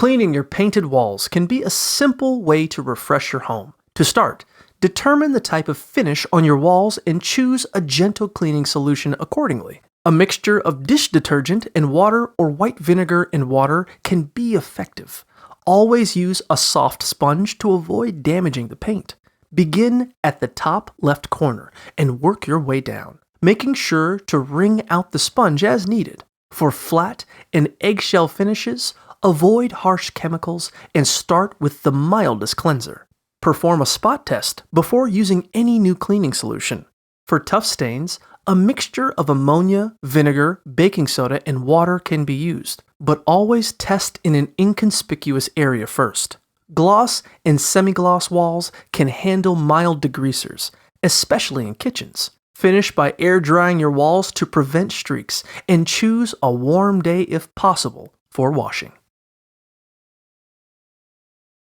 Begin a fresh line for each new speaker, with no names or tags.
Cleaning your painted walls can be a simple way to refresh your home. To start, determine the type of finish on your walls and choose a gentle cleaning solution accordingly. A mixture of dish detergent and water or white vinegar and water can be effective. Always use a soft sponge to avoid damaging the paint. Begin at the top left corner and work your way down, making sure to wring out the sponge as needed. For flat and eggshell finishes, avoid harsh chemicals and start with the mildest cleanser. Perform a spot test before using any new cleaning solution. For tough stains, a mixture of ammonia, vinegar, baking soda, and water can be used, but always test in an inconspicuous area first. Gloss and semi-gloss walls can handle mild degreasers, especially in kitchens. Finish by air drying your walls to prevent streaks, and choose a warm day if possible for washing.